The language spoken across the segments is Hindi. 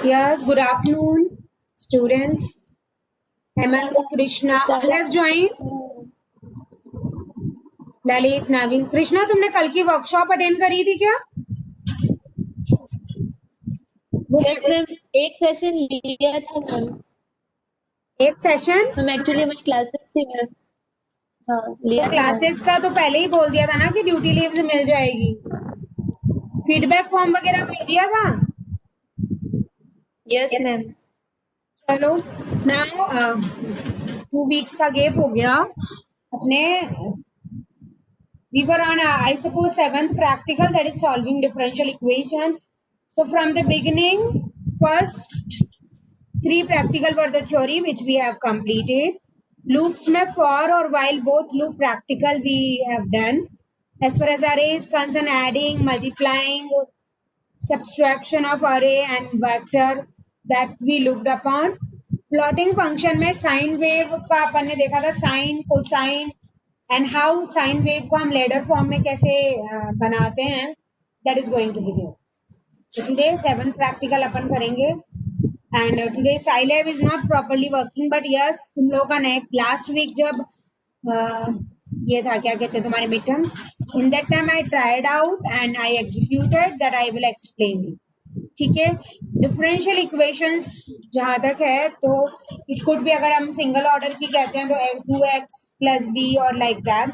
Yes, good afternoon, students. Hemant, Krishna, all have joined. Lalit, नवीन, कृष्णा, तुमने कल की वर्कशॉप अटेंड करी थी क्या? यस मैम, एक सेशन लिया था मैम। एक सेशन? मैम एक्चुअली हमारी क्लासेस थी मैम। हाँ, लिया था। क्लासेस का तो पहले ही बोल दिया था ना कि ड्यूटी लीव्स मिल जाएगी। फीडबैक फॉर्म वगैरह भर दिया था? Yes ma'am. चलो, नाउ 2 वीक्स का गैप हो गया अपने। We were on, I suppose, 7th practical, that is solving differential equation. So from the beginning, first 3 practical were the theory which we have completed. Loops में for or while both loop practical we have done. As far as array is concerned, adding, multiplying, subtraction of array and vector, that we looked upon. Plotting function में sine wave का अपन ने देखा था, sine, cosine, and how sine wave को हम ladder form में कैसे बनाते हैं, that is going to be there. So today 7th practical अपन करेंगे, and today Scilab is not properly working, but yes, तुम लोगों का next last week जब ये था, क्या कहते हैं तुम्हारे midterms, in that time I tried out and I executed, that I will explain you. ठीक है, डिफरेंशियल इक्वेशंस जहां तक है तो इट कुड भी, अगर हम सिंगल ऑर्डर की कहते हैं तो 2x प्लस बी और लाइक दैट,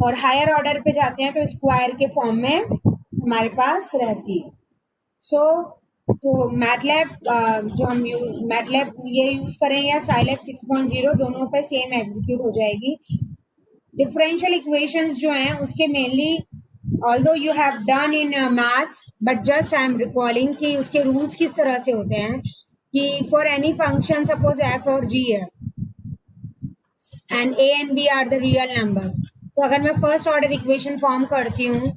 और हायर ऑर्डर पे जाते हैं तो स्क्वायर के फॉर्म में हमारे पास रहती है. सो तो मैटलैब जो हम मैटलैब ये यूज करें या साइलैब 6.0, दोनों पे सेम एग्जीक्यूट हो जाएगी. डिफरेंशियल इक्वेशंस जो हैं उसके mainly, although you have done in maths, but just I am recalling कि उसके rules किस तरह से होते हैं कि for any function, suppose f और g है and a and b are the real numbers, तो अगर मैं first order equation form करती हूँ,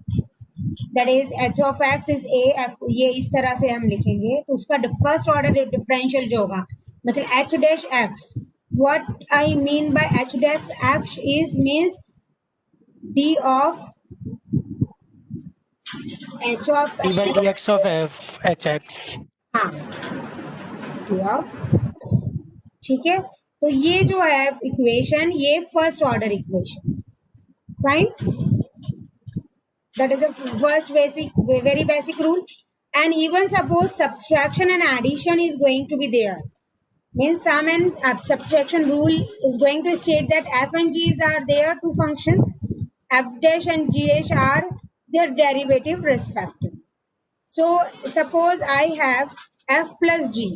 that is h of x is a, f, ये इस तरह से हम लिखेंगे, तो उसका first order differential जो होगा, मतलब h dash x, what I mean by h dash x is means d of h of d by dx of f hx. हाँ, d of x. ठीक है, तो ये जो है इक्वेशन, ये first order equation, fine, that is a first basic, very basic rule. And even suppose subtraction and addition is going to be there, means sum and subtraction rule is going to state that f and g's are there, two functions, f dash and g dash are their derivative respective. So suppose I have f plus g,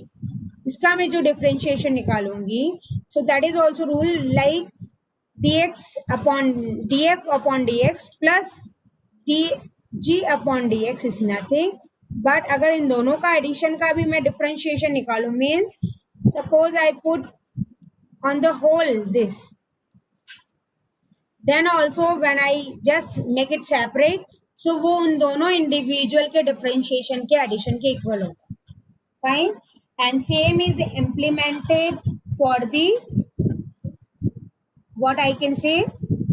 इसका मैं जो differentiation निकालूंगी, so that is also rule like dx upon df upon dx plus dg upon dx is nothing, but अगर इन दोनों का एडिशन का भी मैं डिफरेंशिएशन निकालूं, means suppose I put on the whole this, then also when I just make it separate, so वो उन दोनों इंडिविजुअल के डिफरेंशिएशन के एडिशन के इक्वल होगा, fine. And same is implemented for the, what I can say,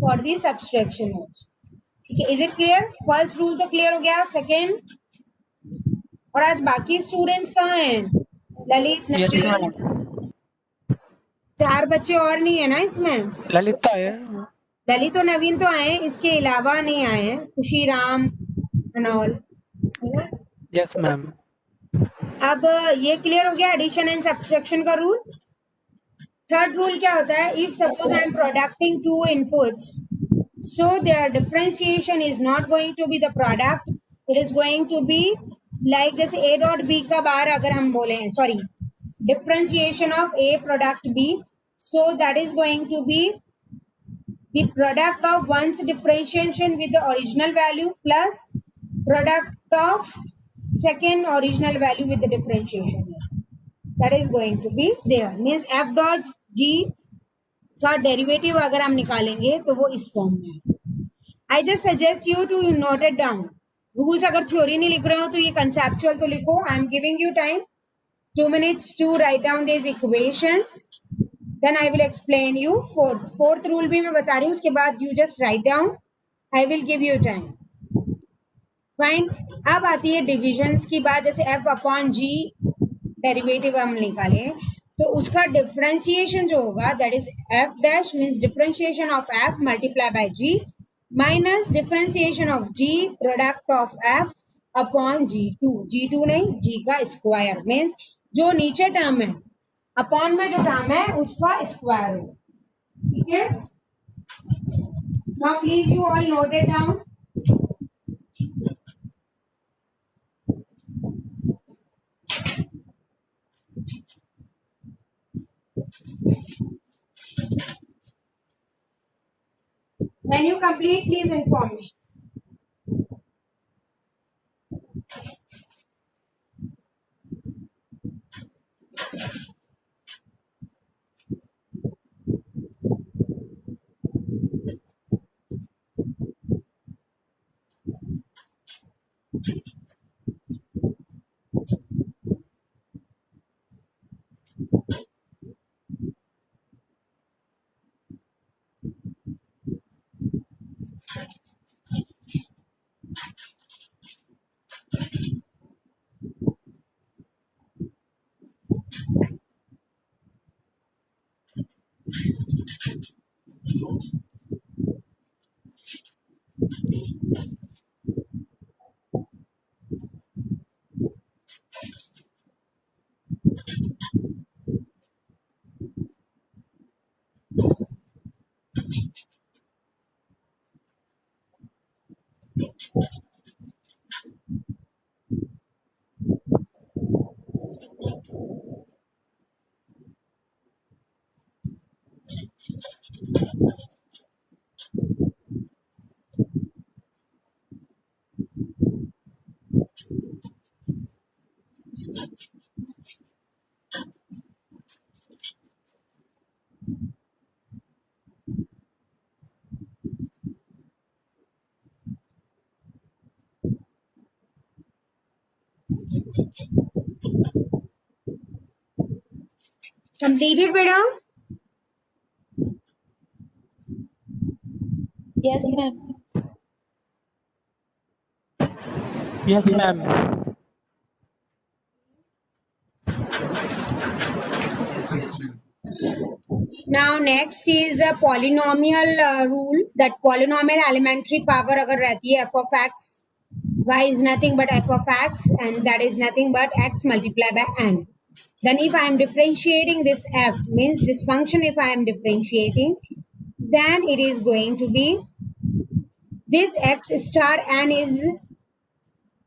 for the subtraction also. ठीक है, is it clear? First rule तो क्लियर हो गया. सेकेंड, और आज बाकी स्टूडेंट्स कहाँ हैं? ललित, चार बच्चे और नहीं है ना इसमें? ललित तो है, ललित और नवीन तो आए, इसके अलावा नहीं आए हैं, खुशी, राम एंड ऑल, है ना? Yes ma'am. अब ये क्लियर हो गया एडिशन एंड सब्सट्रैक्शन का रूल. थर्ड रूल क्या होता है? If suppose I am producting two inputs, so there differentiation is not going to be the product, it is going to be like, जैसे ए डॉट बी का बार अगर हम बोले, sorry, differentiation of a product b, so that is going to be the product of one's differentiation with the original value plus product of second original value with the differentiation, that is going to be there, means f dot g का डेरिवेटिव अगर हम निकालेंगे तो वो इस फॉर्म में है. I just suggest you to note it down. Rules अगर थ्योरी नहीं लिख रहे हो तो ये कंसेप्चुअल तो लिखो. I am giving you time 2 minutes to write down these equations, then I will explain you. fourth rule भी मैं बता रही हूँ, उसके बाद you just write down, I will give you time. Fine. अब आती है डिविजन्स की बात, जैसे एफ अपॉन जी डेरिवेटिव हम निकालें तो उसका डिफरेंशिएशन जो होगा that is F dash means differentiation of F multiply by G minus differentiation of G product of F upon G two नहीं जी का स्क्वायर मीन्स जो नीचे टर्म है अपॉन में जो टर्म है उसका स्क्वायर होगा। ठीक है, now please you all note it down. When you complete, please inform me. Completed, beta? Yes, ma'am. Yes, ma'am. Now next is a polynomial rule that polynomial elementary power अगर रहती है f of x, y is nothing but f of x and that is nothing but x multiplied by n. Then if I am differentiating this f means this function, if I am differentiating, then it is going to be this x star n is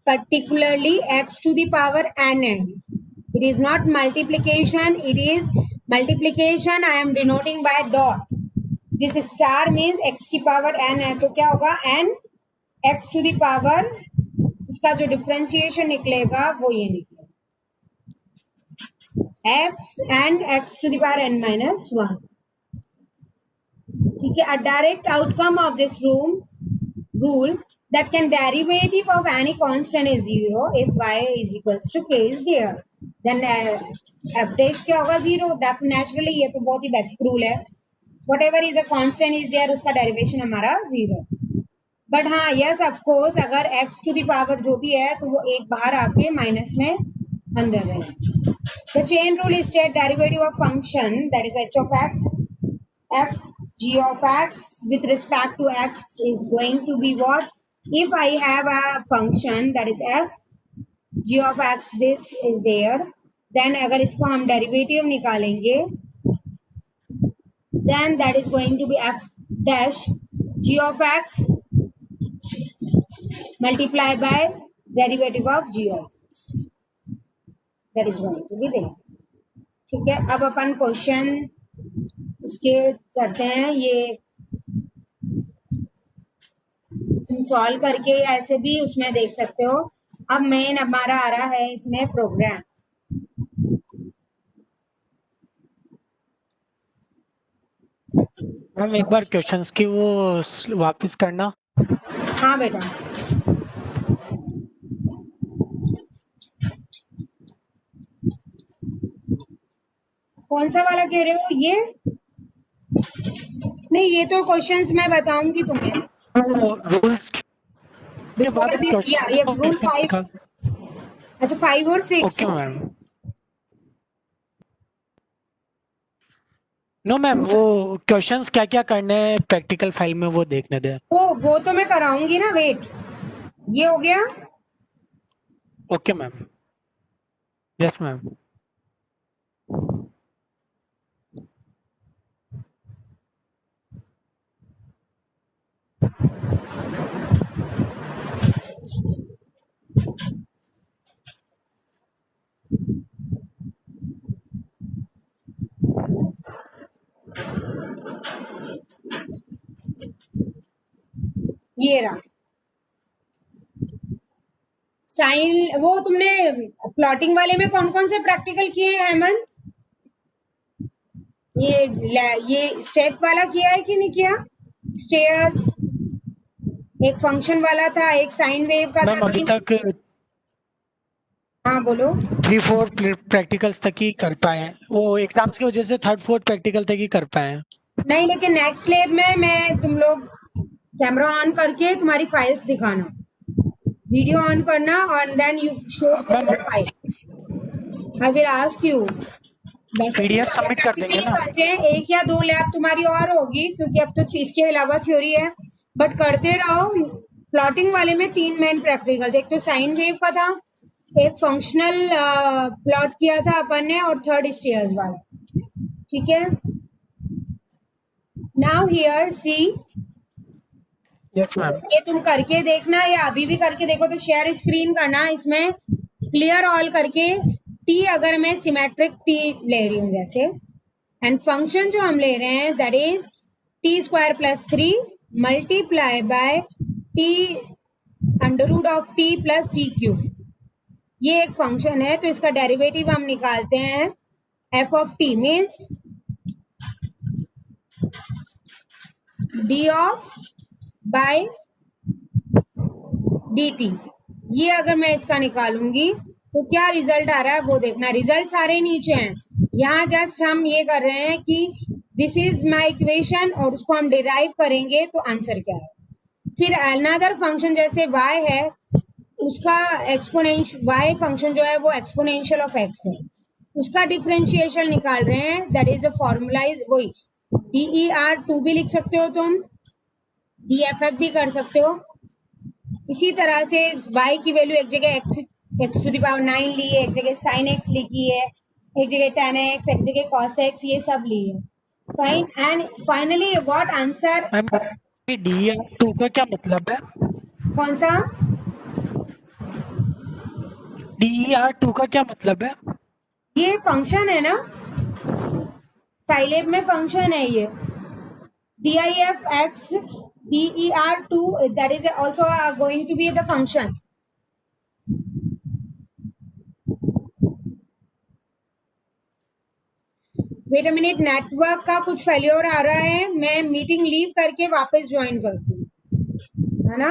particularly x to the power nn. It is not multiplication, it is multiplication I am denoting by dot. This star means x की पावर n है तो क्या होगा n x to the power, इसका जो डिफरेंशिएशन निकलेगा वो ये निकलेगा x and x to the power n minus 1. ठीक है, a direct outcome of this rule that can derivative of any constant is 0 if y is equals to k is there, then f dash क्या होगा 0. naturally ये तो बहुत ही बेसिक रूल है, whatever is a constant is there उसका डेरिवेशन हमारा 0. बट हाँ यस ऑफ कोर्स अगर x टू द पावर जो भी है तो वो एक बाहर आके माइनस में अंदर रहेगा. The chain rule state derivative of function that is h of x f g of x with respect to x is going to be what? If I have a function that is f g of x, this is there, then अगर इसको हम डेरिवेटिव निकालेंगे then that is going to be f dash g of x multiplied by derivative of g of x. That is going to be there. ठीक है, अब अपन क्वेश्चन इसके करते हैं. ये तुम सॉल्व करके ऐसे भी उसमें देख सकते हो. अब मेन हमारा आ रहा है इसमें प्रोग्राम. मैम एक बार क्वेश्चंस की वो वापस करना. हाँ बेटा, कौन सा वाला कह रहे हो? ये नहीं, ये तो क्वेश्चंस मैं बताऊंगी तुम्हें. Rules Before this, yeah, you have rule 5. अच्छा 5 और 6. Okay ma'am. नो मैम, वो क्वेश्चंस क्या क्या करने हैं प्रैक्टिकल फाइल में वो देखने दे. वो तो मैं कराऊंगी ना. वेट, ये हो गया. Okay ma'am. Yes ma'am. ये रहा साइन. वो तुमने प्लॉटिंग वाले में कौन कौन से प्रैक्टिकल किए हैं हेमंत? ये स्टेप वाला किया है कि नहीं किया? स्टेयर्स, एक फंक्शन वाला था, एक साइन वेव का मैम था. अभी तक हाँ बोलो. 3-4 प्रैक्टिकल्स तक ही कर पाए हैं. वो एग्जाम्स की वजह से 3rd-4th प्रैक्टिकल तक ही कर पाए हैं. नहीं, लेकिन नेक्स्ट लैब में मैं तुम लोग कैमरा ऑन करके तुम्हारी फाइल्स दिखाना, वीडियो ऑन करना, और then you show file. I will ask you. PDF submit कर देंगे ना. बचे 1 या 2 लैब तुम्हारी और होगी, क्योंकि अब तो इसके अलावा थ्योरी है, बट करते रहो. प्लॉटिंग वाले में 3 मेन प्रैक्टिकल, एक तो साइन वेव का था, एक फंक्शनल प्लॉट किया था अपन ने, और 3rd स्टेयर्स वाला. ठीक है. Now here see, yes ma'am. ये तुम करके देखना, या अभी भी करके देखो तो शेयर स्क्रीन करना. इसमें क्लियर ऑल करके टी, अगर मैं सिमेट्रिक टी ले रही हूँ जैसे, एंड फंक्शन जो हम ले रहे हैं that is t² + 3 multiply by T √t + t³. ये एक फंक्शन है, तो इसका डेरिवेटिव हम निकालते हैं. f of t means d of by dt. ये अगर मैं इसका निकालूंगी तो क्या रिजल्ट आ रहा है वो देखना. रिजल्ट सारे नीचे हैं. यहाँ जस्ट हम ये कर रहे हैं कि दिस इज माय इक्वेशन, और उसको हम डिराइव करेंगे तो आंसर क्या है. फिर अनदर फंक्शन जैसे y है, उसका एक्सपोनेंशियल, y फंक्शन जो है वो एक्सपोनेंशियल ऑफ x है, उसका डिफरेंशिएशन निकाल रहे हैं. That is a formula is वही DER2 भी लिख सकते हो तुम, DFF भी कर सकते हो. इसी तरह से y की वैल्यू एक जगह x⁻9 ली है, एक जगह sin x लिखी है, एक जगह tan x, एक जगह cos x, ये सब ली है. Fine. And finally what answer. Ma'am DER2 का क्या मतलब है? कौन सा? DER2 का क्या मतलब है? ये फंक्शन है ना, साइलेब में फंक्शन है ये. DIFX DER2, that is also going to be the function. Wait a minute, network का कुछ फेल्योर आ रहा है, मैं मीटिंग लीव करके वापस ज्वाइन करती हूँ, है ना.